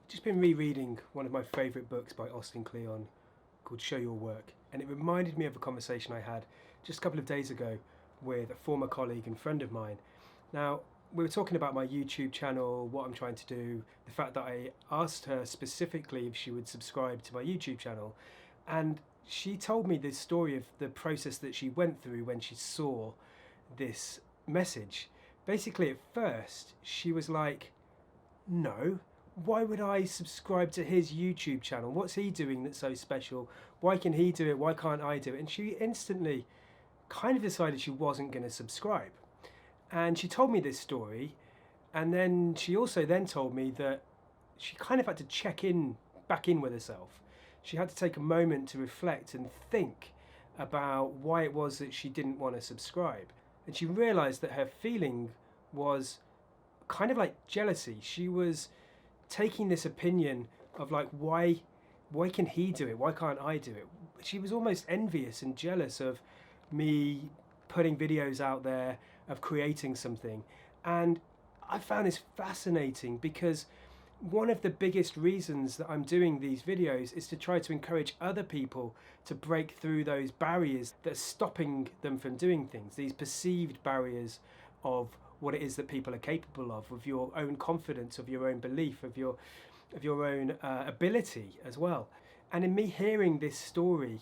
I've just been rereading one of my favourite books by Austin Kleon called Show Your Work, and it reminded me of a conversation I had just a couple of days ago with a former colleague and friend of mine. Now, we were talking about my YouTube channel, what I'm trying to do, the fact that I asked her specifically if she would subscribe to my YouTube channel, and she told me this story of the process that she went through when she saw this message. Basically, at first, she was like, no, why would I subscribe to his YouTube channel? What's he doing that's so special? Why can he do it? Why can't I do it? And she instantly kind of decided she wasn't going to subscribe. And she told me this story, and then she also then told me that she kind of had to back in with herself. She had to take a moment to reflect and think about why it was that she didn't want to subscribe. And she realized that her feeling was kind of like jealousy. She was taking this opinion of like, why can he do it? Why can't I do it? She was almost envious and jealous of me putting videos out there, of creating something. And I found this fascinating because one of the biggest reasons that I'm doing these videos is to try to encourage other people to break through those barriers that are stopping them from doing things, these perceived barriers of what it is that people are capable of your own confidence, of your own belief, of your own ability as well. And in me hearing this story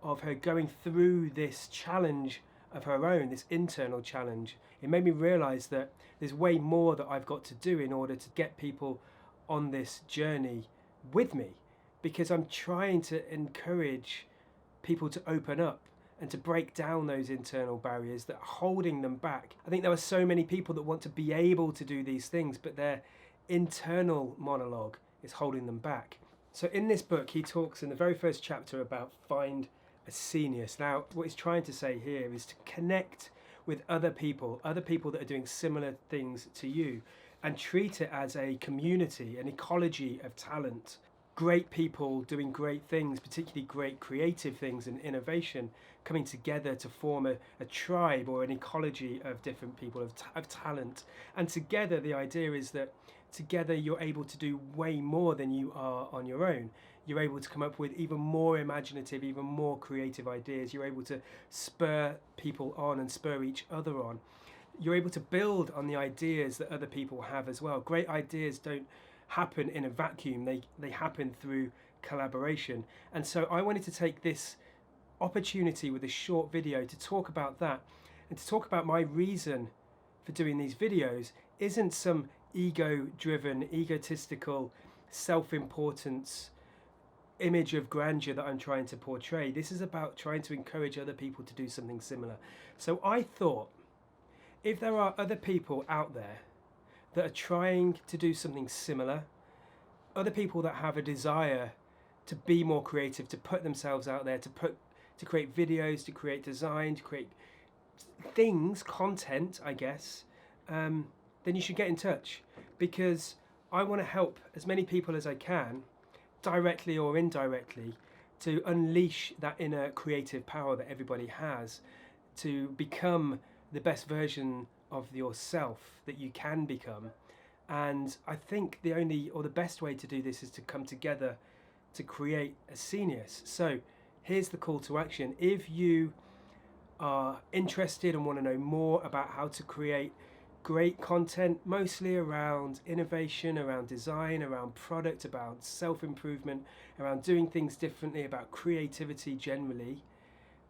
of her going through this challenge of her own, this internal challenge, it made me realize that there's way more that I've got to do in order to get people on this journey with me, because I'm trying to encourage people to open up and to break down those internal barriers that are holding them back. I think there are so many people that want to be able to do these things, but their internal monologue is holding them back. So in this book, he talks in the very first chapter about find a genius. Now, what he's trying to say here is to connect with other people that are doing similar things to you, and treat it as a community, an ecology of talent. Great people doing great things, particularly great creative things and innovation, coming together to form a tribe or an ecology of different people, of talent. And together, the idea is that together you're able to do way more than you are on your own. You're able to come up with even more imaginative, even more creative ideas. You're able to spur people on and spur each other on. You're able to build on the ideas that other people have as well. Great ideas don't happen in a vacuum, they happen through collaboration. And so I wanted to take this opportunity with a short video to talk about that, and to talk about my reason for doing these videos isn't some ego-driven, egotistical, self-importance image of grandeur that I'm trying to portray. This is about trying to encourage other people to do something similar. So I thought, if there are other people out there that are trying to do something similar, other people that have a desire to be more creative, to put themselves out there, to create videos, to create design, to create things, content, I guess, then you should get in touch, because I want to help as many people as I can, directly or indirectly, to unleash that inner creative power that everybody has, to become the best version of yourself that you can become. And I think the best way to do this is to come together to create a genius. So here's the call to action. If you are interested and want to know more about how to create great content, mostly around innovation, around design, around product, about self-improvement, around doing things differently, about creativity generally,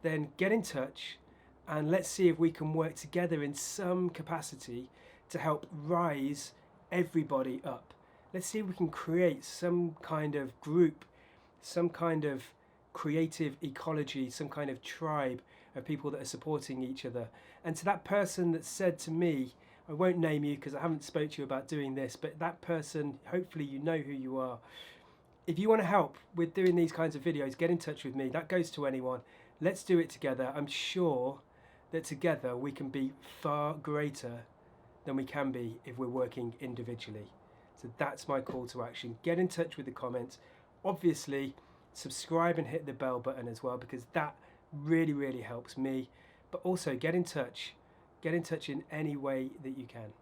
then get in touch. And let's see if we can work together in some capacity to help rise everybody up. Let's see if we can create some kind of group, some kind of creative ecology, some kind of tribe of people that are supporting each other. And to that person that said to me, I won't name you because I haven't spoke to you about doing this, but that person, hopefully you know who you are. If you want to help with doing these kinds of videos, get in touch with me. That goes to anyone. Let's do it together. I'm sure that together we can be far greater than we can be if we're working individually. So that's my call to action. Get in touch with the comments. Obviously, subscribe and hit the bell button as well, because that really, really helps me. But also get in touch in any way that you can.